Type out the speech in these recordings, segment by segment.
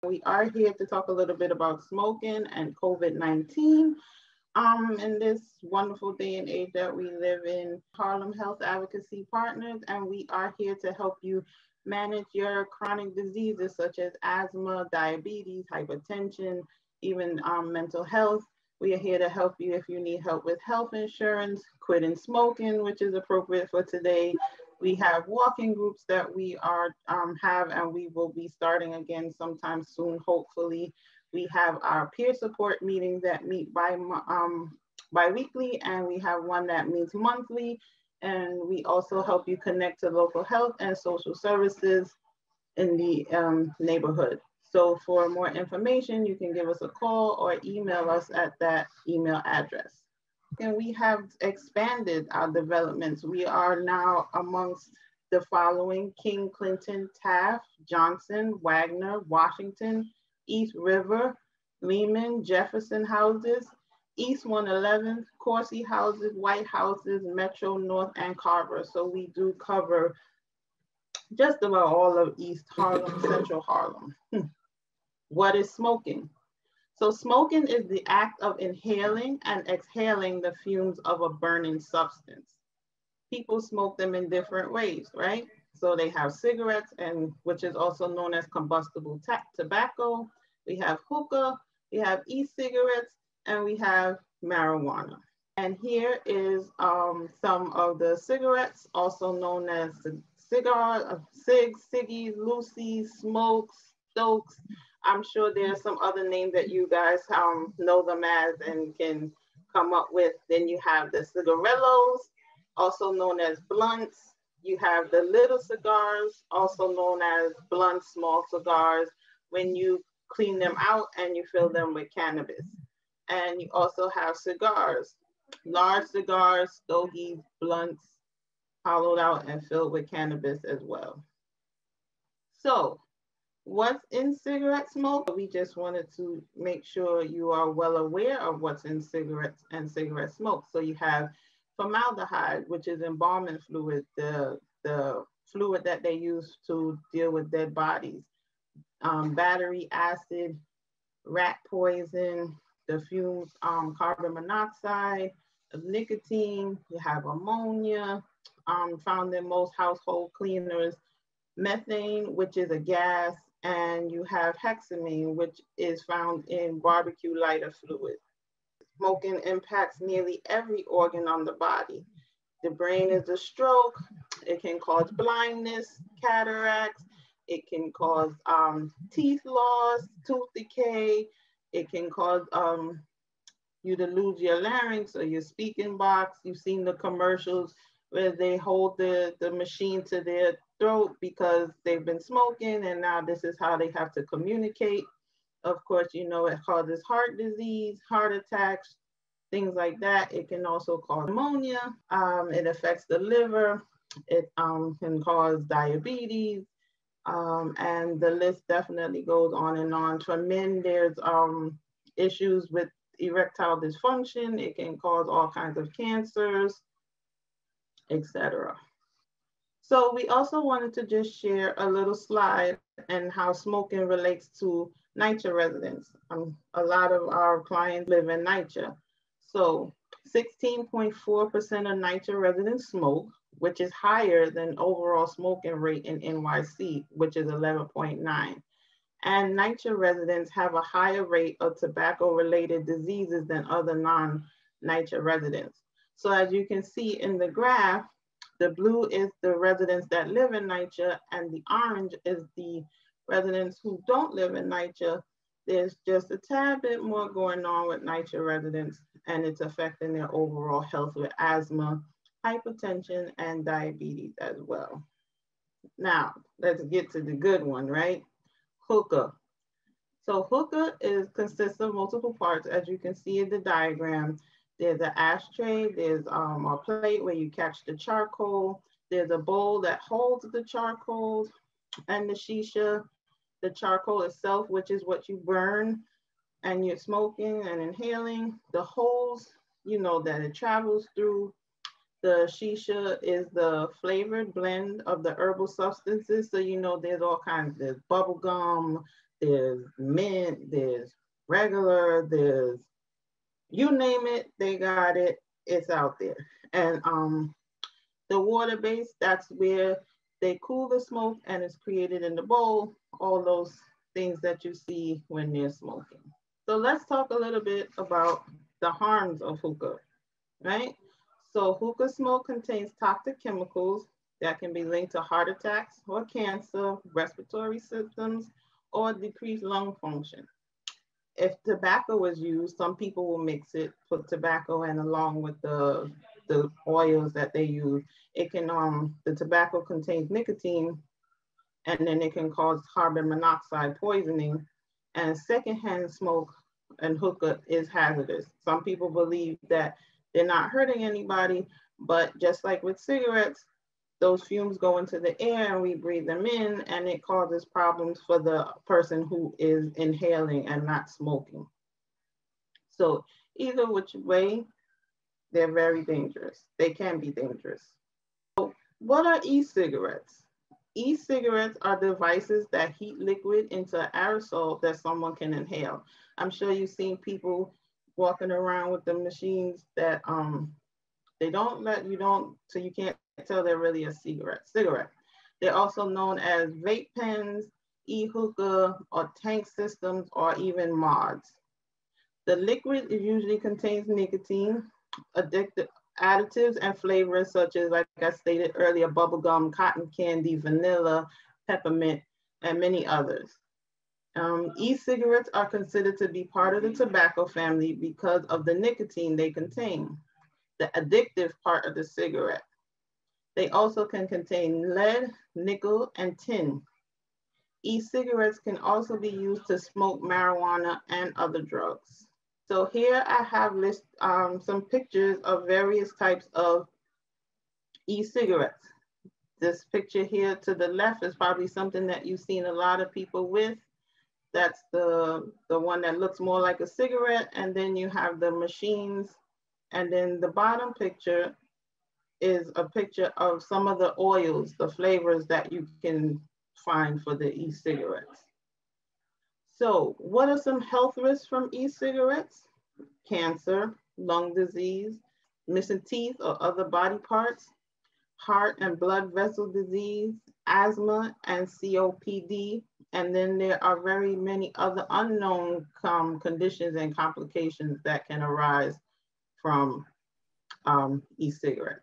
We are here to talk a little bit about smoking and COVID-19. In this wonderful day and age that we live in, Harlem Health Advocacy Partners, and we are here to help you manage your chronic diseases such as asthma, diabetes, hypertension, even mental health. We are here to help you if you need help with health insurance, quitting smoking, which is appropriate for today. We have walking groups that we are have, and we will be starting again sometime soon, hopefully. We have our peer support meetings that meet bi-weekly, and we have one that meets monthly. And we also help you connect to local health and social services in the neighborhood. So for more information, you can give us a call or email us at that email address. And we have expanded our developments. We are now amongst the following: King, Clinton, Taft, Johnson, Wagner, Washington, East River, Lehman, Jefferson houses, East 111th, Corsi houses, White houses, Metro, North, and Carver. So we do cover just about all of East Harlem, Central Harlem. What is smoking? So smoking is the act of inhaling and exhaling the fumes of a burning substance. People smoke them in different ways, right? So they have cigarettes, and which is also known as combustible tobacco. We have hookah, we have e-cigarettes, and we have marijuana. And here is some of the cigarettes, also known as cigar, cigs, ciggies, loosies, smokes, stokes. I'm sure there's some other name that you guys know them as and can come up with. Then you have the cigarillos, also known as blunts. You have the little cigars, also known as blunt small cigars, when you clean them out and you fill them with cannabis. And you also have cigars, large cigars, stogies, blunts, hollowed out and filled with cannabis as well. So what's in cigarette smoke? We just wanted to make sure you are well aware of what's in cigarettes and cigarette smoke. So you have formaldehyde, which is embalming fluid, the fluid that they use to deal with dead bodies, battery acid, rat poison, the fumes, carbon monoxide, nicotine. You have ammonia, found in most household cleaners, methane, which is a gas, and you have hexamine, which is found in barbecue lighter fluid. Smoking impacts nearly every organ on the body. The brain is a stroke. It can cause blindness, cataracts. It can cause teeth loss, tooth decay. It can cause you to lose your larynx or your speaking box. You've seen the commercials where they hold the machine to their throat because they've been smoking, and now this is how they have to communicate. Of course, you know, it causes heart disease, heart attacks, things like that. It can also cause pneumonia. It affects the liver. It can cause diabetes. And the list definitely goes on and on. For men, there's issues with erectile dysfunction. It can cause all kinds of cancers, etc. So we also wanted to just share a little slide and how smoking relates to NYCHA residents. A lot of our clients live in NYCHA. So 16.4% of NYCHA residents smoke, which is higher than overall smoking rate in NYC, which is 11.9. And NYCHA residents have a higher rate of tobacco-related diseases than other non-NYCHA residents. So as you can see in the graph, the blue is the residents that live in NYCHA, and the orange is the residents who don't live in NYCHA. There's just a tad bit more going on with NYCHA residents, and it's affecting their overall health with asthma, hypertension, and diabetes as well. Now, let's get to the good one, right? Hookah. So hookah consists of multiple parts, as you can see in the diagram. There's an ashtray, there's a plate where you catch the charcoal, there's a bowl that holds the charcoal and the shisha, the charcoal itself, which is what you burn and you're smoking and inhaling, the holes, you know, that it travels through. The shisha is the flavored blend of the herbal substances. So, you know, there's all kinds, there's bubble gum, there's mint, there's regular, there's, you name it, they got it, it's out there. And the water base, that's where they cool the smoke and it's created in the bowl, all those things that you see when they're smoking. So let's talk a little bit about the harms of hookah, right? So hookah smoke contains toxic chemicals that can be linked to heart attacks or cancer, respiratory symptoms, or decreased lung function. If tobacco is used, some people will mix it, put tobacco in along with the oils that they use. It can, the tobacco contains nicotine, and then it can cause carbon monoxide poisoning. And secondhand smoke and hookah is hazardous. Some people believe that they're not hurting anybody, but just like with cigarettes, those fumes go into the air and we breathe them in, and it causes problems for the person who is inhaling and not smoking. So either which way, they're very dangerous. They can be dangerous. So what are e-cigarettes? E-cigarettes are devices that heat liquid into an aerosol that someone can inhale. I'm sure you've seen people walking around with the machines that they don't let you don't, so you can't tell they're really a cigarette. They're also known as vape pens, e-hookah, or tank systems, or even mods. The liquid usually contains nicotine, addictive additives, and flavors such as, like I stated earlier, bubblegum, cotton candy, vanilla, peppermint, and many others. E-cigarettes are considered to be part of the tobacco family because of the nicotine they contain, the addictive part of the cigarette. They also can contain lead, nickel, and tin. E-cigarettes can also be used to smoke marijuana and other drugs. So here I have some pictures of various types of e-cigarettes. This picture here to the left is probably something that you've seen a lot of people with. That's the one that looks more like a cigarette. And then you have the machines. And then the bottom picture is a picture of some of the oils, the flavors that you can find for the e-cigarettes. So what are some health risks from e-cigarettes? Cancer, lung disease, missing teeth or other body parts, heart and blood vessel disease, asthma and COPD. And then there are very many other unknown conditions and complications that can arise from e-cigarettes.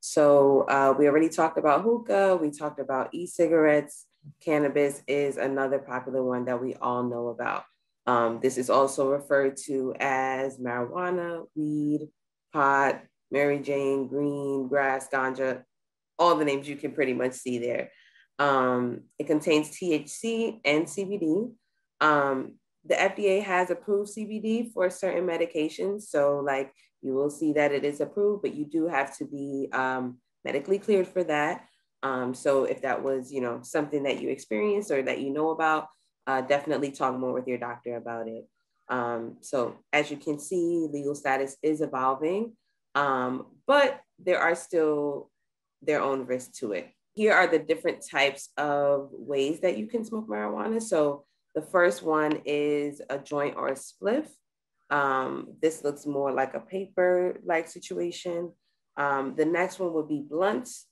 So we already talked about hookah, we talked about e-cigarettes. Cannabis is another popular one that we all know about. This is also referred to as marijuana, weed, pot, Mary Jane, green, grass, ganja, all the names you can pretty much see there. It contains THC and CBD. The FDA has approved CBD for certain medications. So like you will see that it is approved, but you do have to be medically cleared for that. So if that was, something that you experienced or that you know about, definitely talk more with your doctor about it. So as you can see, legal status is evolving, but there are still their own risks to it. Here are the different types of ways that you can smoke marijuana. So the first one is a joint or a spliff. This looks more like a paper-like situation. The next one would be blunts,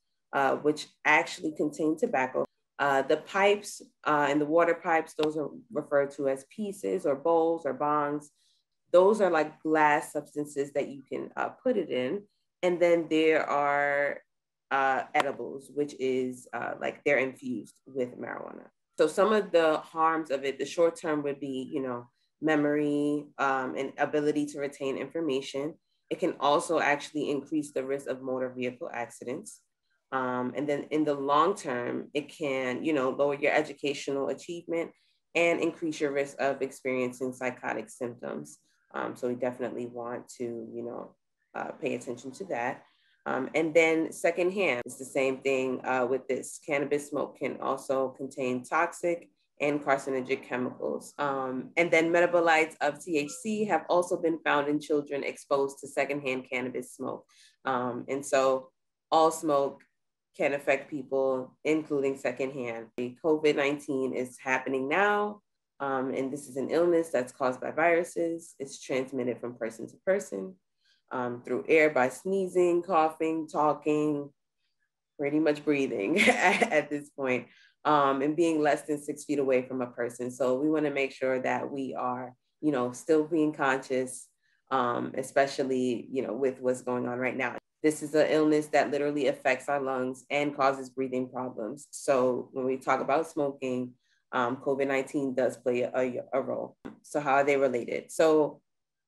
which actually contain tobacco. The pipes and the water pipes, those are referred to as pieces or bowls or bongs. Those are like glass substances that you can put it in. And then there are edibles, which is like they're infused with marijuana. So some of the harms of it, the short term would be, memory and ability to retain information. It can also actually increase the risk of motor vehicle accidents. And then in the long term, it can, lower your educational achievement and increase your risk of experiencing psychotic symptoms. So we definitely want to, pay attention to that. And then secondhand, it's the same thing with this. Cannabis smoke can also contain toxic and carcinogenic chemicals. And then metabolites of THC have also been found in children exposed to secondhand cannabis smoke. And so all smoke can affect people, including secondhand. COVID-19 is happening now. And this is an illness that's caused by viruses. It's transmitted from person to person through air by sneezing, coughing, talking, pretty much breathing at this point, and being less than 6 feet away from a person. So we want to make sure that we are, still being conscious, especially, with what's going on right now. This is an illness that literally affects our lungs and causes breathing problems. So when we talk about smoking, COVID-19 does play a role. So how are they related? So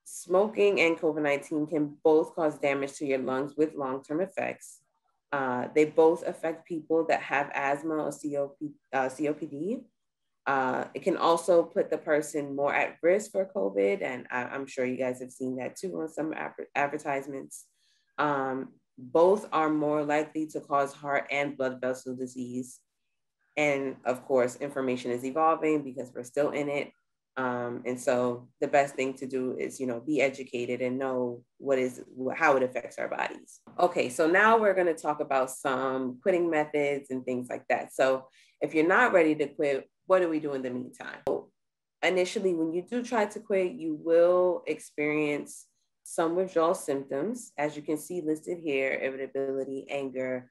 smoking and COVID-19 can both cause damage to your lungs with long-term effects. They both affect people that have asthma or COPD. It can also put the person more at risk for COVID. And I'm sure you guys have seen that too on some advertisements. Both are more likely to cause heart and blood vessel disease. And of course, information is evolving because we're still in it. And so the best thing to do is, be educated and know how it affects our bodies. Okay, so now we're going to talk about some quitting methods and things like that. So if you're not ready to quit, what do we do in the meantime? So initially, when you do try to quit, you will experience some withdrawal symptoms, as you can see listed here: irritability, anger,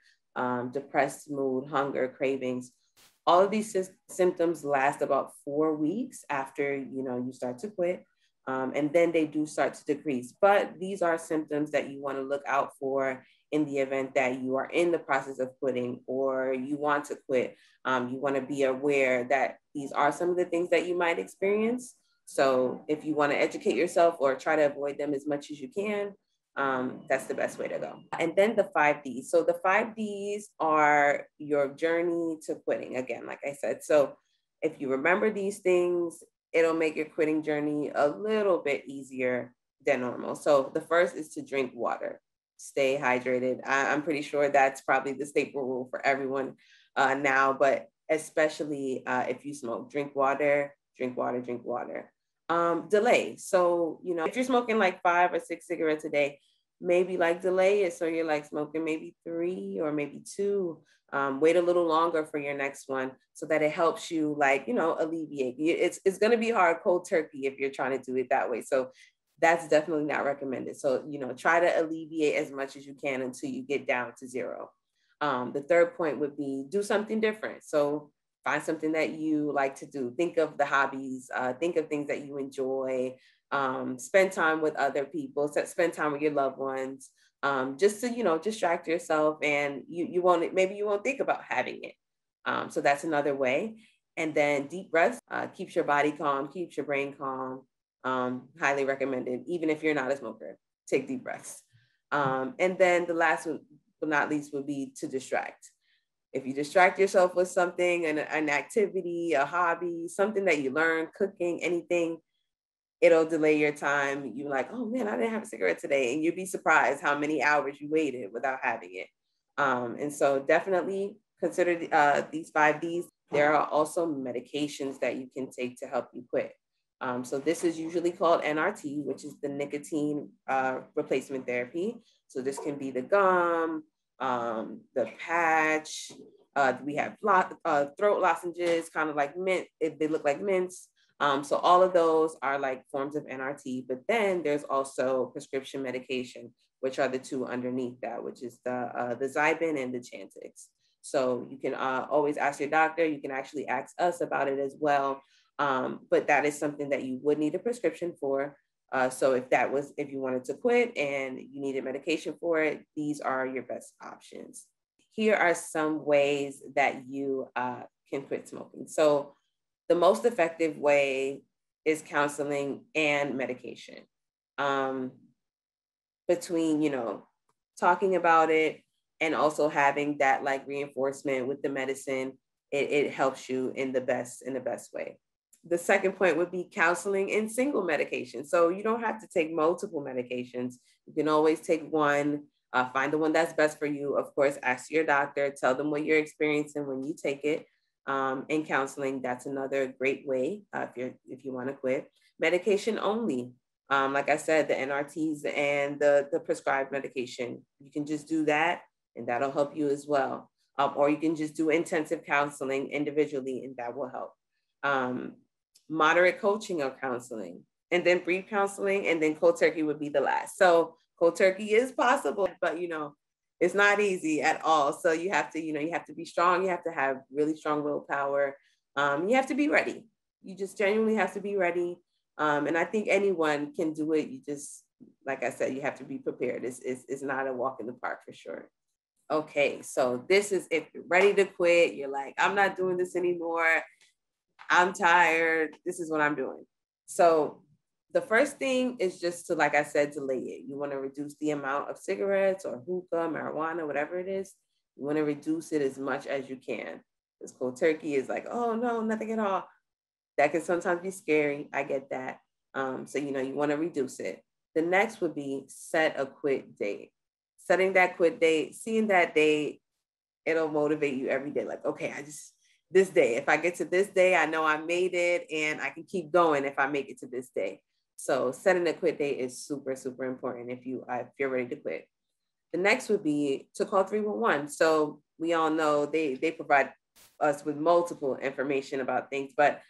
depressed mood, hunger, cravings. All of these symptoms last about 4 weeks after, you start to quit. And then they do start to decrease. But these are symptoms that you want to look out for in the event that you are in the process of quitting or you want to quit. You want to be aware that these are some of the things that you might experience. So if you want to educate yourself or try to avoid them as much as you can, that's the best way to go. And then the 5 Ds. So the 5 Ds are your journey to quitting, again, like I said. So if you remember these things, it'll make your quitting journey a little bit easier than normal. So the first is to drink water. Stay hydrated. I'm pretty sure that's probably the staple rule for everyone now, but especially if you smoke, drink water, drink water, drink water. Delay. So, if you're smoking like 5 or 6 cigarettes a day, maybe delay it. So you're smoking maybe 3 or maybe 2. Wait a little longer for your next one so that it helps you alleviate. It's going to be hard cold turkey if you're trying to do it that way. So that's definitely not recommended. So, try to alleviate as much as you can until you get down to 0. The third point would be do something different. So find something that you like to do. Think of the hobbies, think of things that you enjoy, spend time with other people, spend time with your loved ones, just to, distract yourself, and maybe you won't think about having it. So that's another way. And then deep breaths keeps your body calm, keeps your brain calm. Highly recommended, even if you're not a smoker, take deep breaths. And then the last one, but not least, would be to distract. If you distract yourself with something, an activity, a hobby, something that you learn, cooking, anything, it'll delay your time. You're like, oh man, I didn't have a cigarette today. And you'd be surprised how many hours you waited without having it. And so definitely consider these 5 Ds. There are also medications that you can take to help you quit. So this is usually called NRT, which is the nicotine replacement therapy. So this can be the gum, the patch. We have throat lozenges, kind of like mint. They look like mints. So all of those are like forms of NRT. But then there's also prescription medication, which are the 2 underneath that, which is the Zybin and the Chantix. So you can always ask your doctor. You can actually ask us about it as well. But that is something that you would need a prescription for. So if you wanted to quit and you needed medication for it, these are your best options. Here are some ways that you can quit smoking. So the most effective way is counseling and medication. Between, talking about it and also having that reinforcement with the medicine, it helps you in the best way. The second point would be counseling and single medication. So you don't have to take multiple medications. You can always take one, find the one that's best for you. Of course, ask your doctor, tell them what you're experiencing when you take it. And counseling, that's another great way if you want to quit. Medication only. Like I said, the NRTs and the prescribed medication, you can just do that and that'll help you as well. Or you can just do intensive counseling individually and that will help. moderate coaching or counseling, and then brief counseling, and then cold turkey would be the last. So cold turkey is possible, but it's not easy at all. So you have to, you have to be strong. You have to have really strong willpower. You have to be ready. You just genuinely have to be ready. And I think anyone can do it. You just, like I said, you have to be prepared. It's not a walk in the park for sure. Okay, so this is if you're ready to quit, you're like, I'm not doing this anymore. I'm tired. This is what I'm doing. So the first thing is just to, like I said, delay it. You want to reduce the amount of cigarettes or hookah, marijuana, whatever it is. You want to reduce it as much as you can. Because cold turkey is like, oh no, nothing at all. That can sometimes be scary. I get that. So, you want to reduce it. The next would be set a quit date. Setting that quit date, seeing that date, it'll motivate you every day. Like, okay, this day, if I get to this day, I know I made it and I can keep going if I make it to this day. So setting a quit date is super, super important if you're ready to quit. The next would be to call 311. So we all know they provide us with multiple information about things, but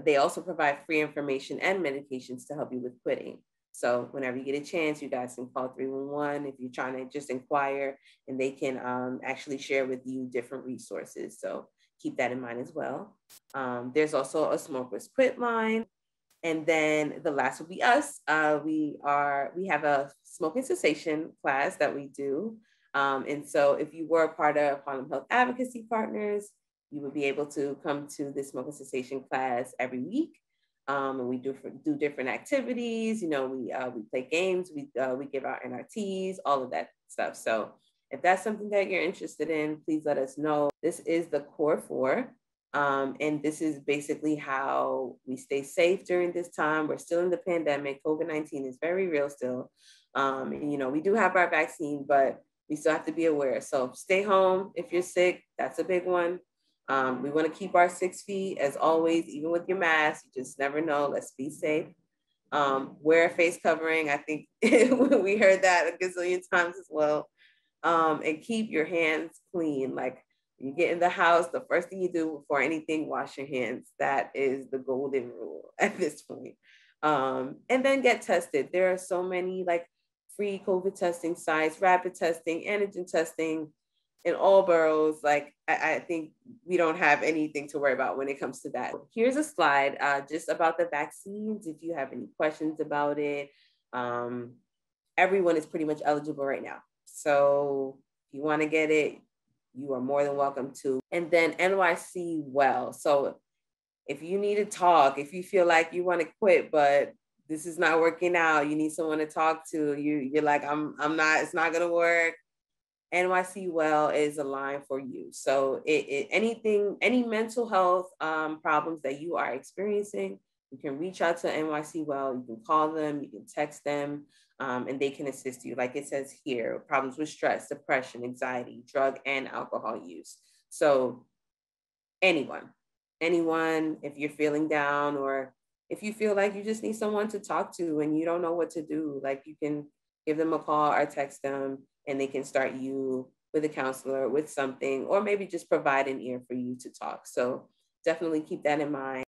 they also provide free information and medications to help you with quitting. So whenever you get a chance, you guys can call 311 if you're trying to just inquire, and they can actually share with you different resources. So keep that in mind as well. There's also a Smokers Quit line. And then the last will be us. We have a smoking cessation class that we do. And so if you were a part of Harlem Health Advocacy Partners, you would be able to come to the smoking cessation class every week. And we do different activities. We play games. We give out NRTs, all of that stuff. So if that's something that you're interested in, please let us know. This is the Core 4. And this is basically how we stay safe during this time. We're still in the pandemic. COVID-19 is very real still. And, we do have our vaccine, but we still have to be aware. So stay home if you're sick. That's a big one. We want to keep our 6 feet as always, even with your mask. You just never know. Let's be safe. Wear a face covering. I think we heard that a gazillion times as well. And keep your hands clean. Like, you get in the house, the first thing you do before anything, wash your hands. That is the golden rule at this point. And then get tested. There are so many free COVID testing sites, rapid testing, antigen testing in all boroughs. I think we don't have anything to worry about when it comes to that. Here's a slide just about the vaccines. If you have any questions about it, everyone is pretty much eligible right now. So if you want to get it, you are more than welcome to. And then NYC Well. So if you need to talk, if you feel like you want to quit, but this is not working out, you need someone to talk to, you're like, it's not going to work. NYC Well is a line for you. So any mental health problems that you are experiencing, you can reach out to NYC Well. You can call them, you can text them, and they can assist you. Like it says here, problems with stress, depression, anxiety, drug and alcohol use. So anyone, if you're feeling down, or if you feel like you just need someone to talk to and you don't know what to do, you can give them a call or text them, and they can start you with a counselor, with something, or maybe just provide an ear for you to talk. So definitely keep that in mind.